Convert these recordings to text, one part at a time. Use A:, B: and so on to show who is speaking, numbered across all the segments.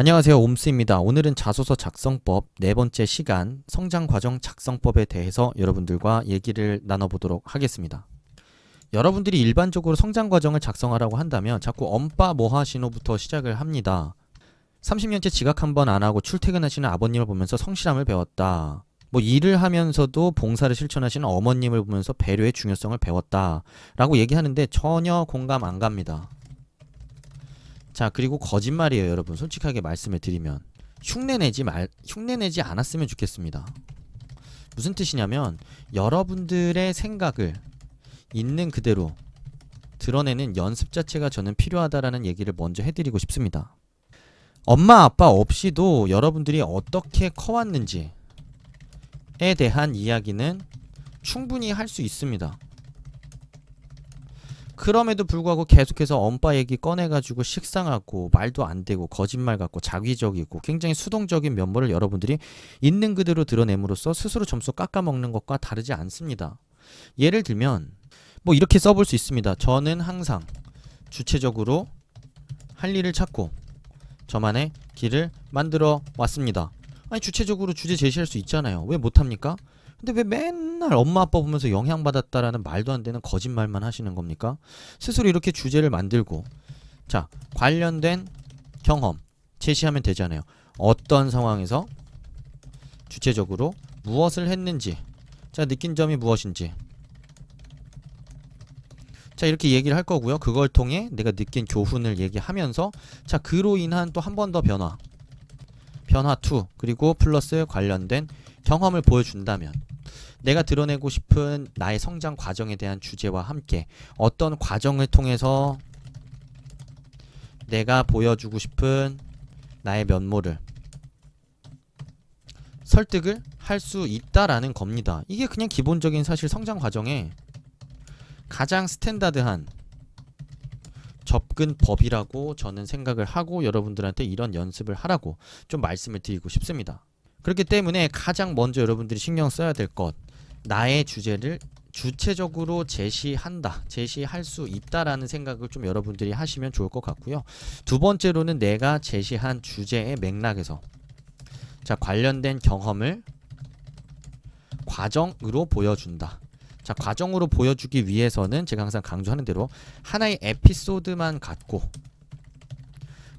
A: 안녕하세요. 옴스입니다. 오늘은 자소서 작성법 네 번째 시간 성장과정 작성법에 대해서 여러분들과 얘기를 나눠보도록 하겠습니다. 여러분들이 일반적으로 성장과정을 작성하라고 한다면 자꾸 엄빠 뭐하시노부터 시작을 합니다. 30년째 지각 한 번 안 하고 출퇴근하시는 아버님을 보면서 성실함을 배웠다. 뭐 일을 하면서도 봉사를 실천하시는 어머님을 보면서 배려의 중요성을 배웠다 라고 얘기하는데 전혀 공감 안 갑니다. 자, 그리고 거짓말이에요. 여러분 솔직하게 말씀을 드리면 흉내내지 않았으면 좋겠습니다. 무슨 뜻이냐면 여러분들의 생각을 있는 그대로 드러내는 연습 자체가 저는 필요하다라는 얘기를 먼저 해드리고 싶습니다. 엄마 아빠 없이도 여러분들이 어떻게 커왔는지에 대한 이야기는 충분히 할 수 있습니다. 그럼에도 불구하고 계속해서 엄빠 얘기 꺼내가지고 식상하고 말도 안 되고 거짓말 같고 자기적이고 굉장히 수동적인 면모를 여러분들이 있는 그대로 드러냄으로써 스스로 점수 깎아먹는 것과 다르지 않습니다. 예를 들면 뭐 이렇게 써볼 수 있습니다. 저는 항상 주체적으로 할 일을 찾고 저만의 길을 만들어 왔습니다. 아니 주체적으로 주제 제시할 수 있잖아요. 왜 못합니까? 근데 왜 맨날 엄마 아빠 보면서 영향받았다라는 말도 안 되는 거짓말만 하시는 겁니까? 스스로 이렇게 주제를 만들고 자, 관련된 경험 제시하면 되잖아요. 어떤 상황에서 주체적으로 무엇을 했는지, 자, 느낀 점이 무엇인지, 자, 이렇게 얘기를 할 거고요. 그걸 통해 내가 느낀 교훈을 얘기하면서 자, 그로 인한 또 한 번 더 변화 2, 그리고 플러스 관련된 경험을 보여준다면 내가 드러내고 싶은 나의 성장 과정에 대한 주제와 함께 어떤 과정을 통해서 내가 보여주고 싶은 나의 면모를 설득을 할 수 있다라는 겁니다. 이게 그냥 기본적인 사실 성장 과정의 가장 스탠다드한 접근법이라고 저는 생각을 하고 여러분들한테 이런 연습을 하라고 좀 말씀을 드리고 싶습니다. 그렇기 때문에 가장 먼저 여러분들이 신경 써야 될 것, 나의 주제를 주체적으로 제시할 수 있다라는 생각을 좀 여러분들이 하시면 좋을 것 같고요. 두 번째로는 내가 제시한 주제의 맥락에서 자, 관련된 경험을 과정으로 보여준다. 자, 과정으로 보여주기 위해서는 제가 항상 강조하는 대로 하나의 에피소드만 갖고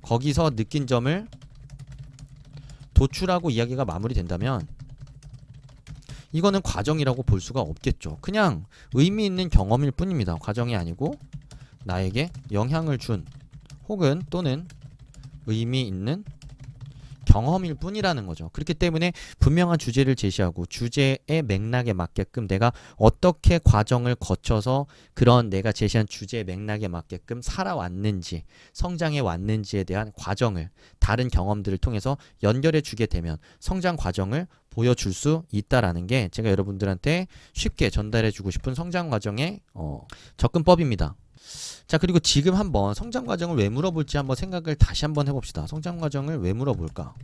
A: 거기서 느낀 점을 도출하고 이야기가 마무리된다면 이거는 과정이라고 볼 수가 없겠죠. 그냥 의미 있는 경험일 뿐입니다. 과정이 아니고 나에게 영향을 준 혹은 또는 의미 있는 경험일 뿐이라는 거죠. 그렇기 때문에 분명한 주제를 제시하고 주제의 맥락에 맞게끔 내가 어떻게 과정을 거쳐서 그런 내가 제시한 주제의 맥락에 맞게끔 살아왔는지 성장해 왔는지에 대한 과정을 다른 경험들을 통해서 연결해 주게 되면 성장 과정을 보여줄 수 있다라는 게 제가 여러분들한테 쉽게 전달해 주고 싶은 성장 과정의 접근법입니다. 자, 그리고 지금 한번 성장 과정을 왜 물어볼지 한번 생각을 다시 한번 해봅시다. 성장 과정을 왜 물어볼까?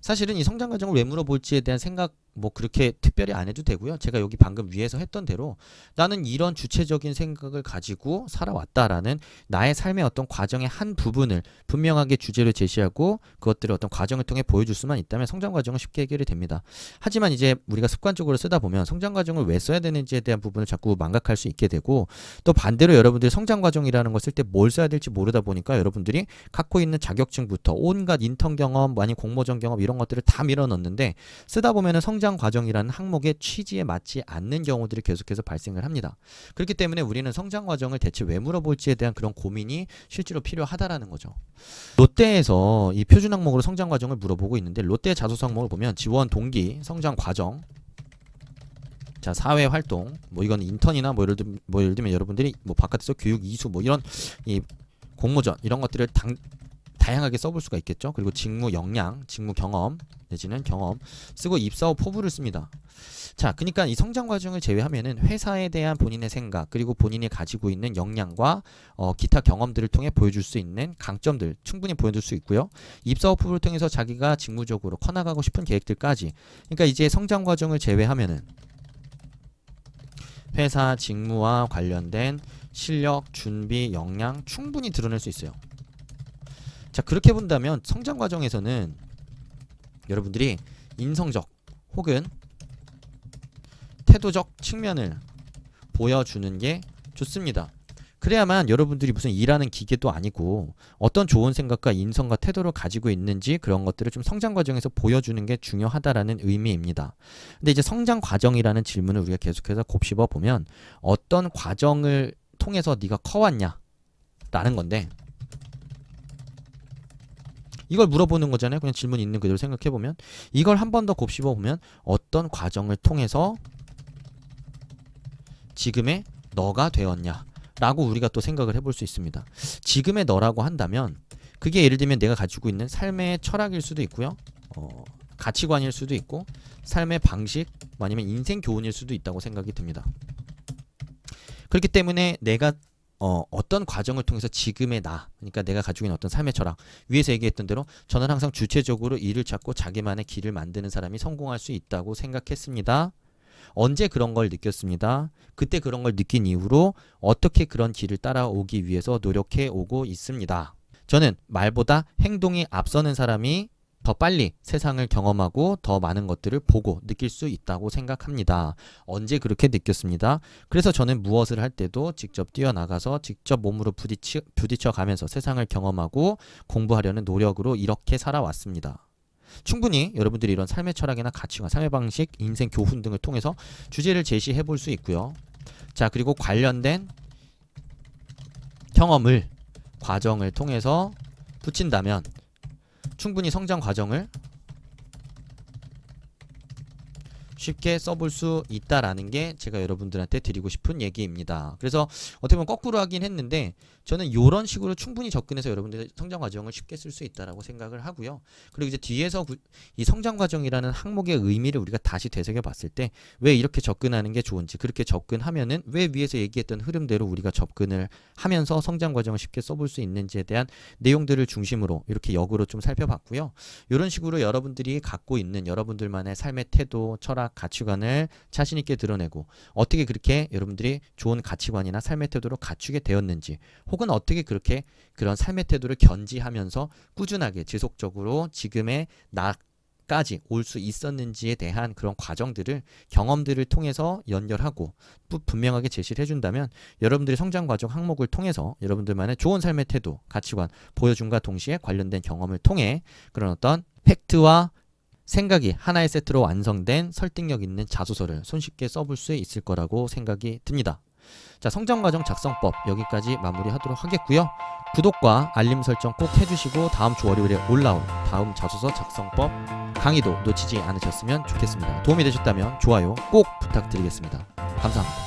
A: 사실은 이 성장 과정을 왜 물어볼지에 대한 생각 뭐 그렇게 특별히 안 해도 되고요. 제가 여기 방금 위에서 했던 대로 나는 이런 주체적인 생각을 가지고 살아왔다라는 나의 삶의 어떤 과정의 한 부분을 분명하게 주제로 제시하고 그것들을 어떤 과정을 통해 보여줄 수만 있다면 성장 과정은 쉽게 해결이 됩니다. 하지만 이제 우리가 습관적으로 쓰다 보면 성장 과정을 왜 써야 되는지에 대한 부분을 자꾸 망각할 수 있게 되고 또 반대로 여러분들이 성장 과정이라는 걸 쓸 때 뭘 써야 될지 모르다 보니까 여러분들이 갖고 있는 자격증부터 온갖 인턴 경험, 아니 공모전 경험 이런 것들을 다 밀어넣는데 쓰다 보면은 성장 과정이라는 항목의 취지에 맞지 않는 경우들이 계속해서 발생을 합니다. 그렇기 때문에 우리는 성장 과정을 대체 왜 물어볼지에 대한 그런 고민이 실제로 필요하다라는 거죠. 롯데에서 이 표준 항목으로 성장 과정을 물어보고 있는데 롯데 자소서 항목을 보면 지원 동기, 성장 과정, 자, 사회 활동, 뭐 이건 인턴이나 뭐 예를 들면 여러분들이 뭐 바깥에서 교육 이수 뭐 이런 이 공모전 이런 것들을 다양하게 써볼 수가 있겠죠. 그리고 직무 역량, 직무 경험 내지는 경험 쓰고 입사 후 포부를 씁니다. 자, 그러니까 이 성장 과정을 제외하면은 회사에 대한 본인의 생각 그리고 본인이 가지고 있는 역량과 기타 경험들을 통해 보여줄 수 있는 강점들 충분히 보여줄 수 있고요. 입사 후 포부를 통해서 자기가 직무적으로 커나가고 싶은 계획들까지. 그러니까 이제 성장 과정을 제외하면은 회사 직무와 관련된 실력, 준비, 역량 충분히 드러낼 수 있어요. 자, 그렇게 본다면 성장 과정에서는 여러분들이 인성적 혹은 태도적 측면을 보여주는 게 좋습니다. 그래야만 여러분들이 무슨 일하는 기계도 아니고 어떤 좋은 생각과 인성과 태도를 가지고 있는지 그런 것들을 좀 성장 과정에서 보여주는 게 중요하다라는 의미입니다. 근데 이제 성장 과정이라는 질문을 우리가 계속해서 곱씹어 보면 어떤 과정을 통해서 네가 커왔냐 라는 건데, 이걸 물어보는 거잖아요. 그냥 질문 있는 그대로 생각해 보면, 이걸 한 번 더 곱씹어 보면 어떤 과정을 통해서 지금의 너가 되었냐 라고 우리가 또 생각을 해볼 수 있습니다. 지금의 너라고 한다면 그게 예를 들면 내가 가지고 있는 삶의 철학일 수도 있고요, 가치관일 수도 있고 삶의 방식 아니면 인생 교훈일 수도 있다고 생각이 듭니다. 그렇기 때문에 내가 어떤 과정을 통해서 지금의 나, 그러니까 내가 가지고 있는 어떤 삶의 철학, 위에서 얘기했던 대로 저는 항상 주체적으로 일을 찾고 자기만의 길을 만드는 사람이 성공할 수 있다고 생각했습니다. 언제 그런 걸 느꼈습니다. 그때 그런 걸 느낀 이후로 어떻게 그런 길을 따라오기 위해서 노력해 오고 있습니다. 저는 말보다 행동이 앞서는 사람이 더 빨리 세상을 경험하고 더 많은 것들을 보고 느낄 수 있다고 생각합니다. 언제 그렇게 느꼈습니다. 그래서 저는 무엇을 할 때도 직접 뛰어나가서 직접 몸으로 부딪혀 가면서 세상을 경험하고 공부하려는 노력으로 이렇게 살아왔습니다. 충분히 여러분들이 이런 삶의 철학이나 가치관, 삶의 방식, 인생 교훈 등을 통해서 주제를 제시해 볼 수 있고요. 자, 그리고 관련된 경험을 과정을 통해서 붙인다면 충분히 성장 과정을 쉽게 써볼 수 있다라는 게 제가 여러분들한테 드리고 싶은 얘기입니다. 그래서 어떻게 보면 거꾸로 하긴 했는데 저는 이런 식으로 충분히 접근해서 여러분들의 성장 과정을 쉽게 쓸 수 있다라고 생각을 하고요. 그리고 이제 뒤에서 이 성장 과정이라는 항목의 의미를 우리가 다시 되새겨 봤을 때 왜 이렇게 접근하는 게 좋은지, 그렇게 접근하면은 왜 위에서 얘기했던 흐름대로 우리가 접근을 하면서 성장 과정을 쉽게 써볼 수 있는지에 대한 내용들을 중심으로 이렇게 역으로 좀 살펴봤고요. 이런 식으로 여러분들이 갖고 있는 여러분들만의 삶의 태도, 철학, 가치관을 자신 있게 드러내고 어떻게 그렇게 여러분들이 좋은 가치관이나 삶의 태도를 갖추게 되었는지, 혹은 어떻게 그렇게 그런 삶의 태도를 견지하면서 꾸준하게 지속적으로 지금의 나까지 올 수 있었는지에 대한 그런 과정들을, 경험들을 통해서 연결하고 분명하게 제시를 해준다면 여러분들의 성장 과정 항목을 통해서 여러분들만의 좋은 삶의 태도, 가치관 보여줌과 동시에 관련된 경험을 통해 그런 어떤 팩트와 생각이 하나의 세트로 완성된 설득력 있는 자소서를 손쉽게 써볼 수 있을 거라고 생각이 듭니다. 자, 성장과정 작성법 여기까지 마무리하도록 하겠고요. 구독과 알림 설정 꼭 해주시고 다음 주 월요일에 올라올 다음 자소서 작성법 강의도 놓치지 않으셨으면 좋겠습니다. 도움이 되셨다면 좋아요 꼭 부탁드리겠습니다. 감사합니다.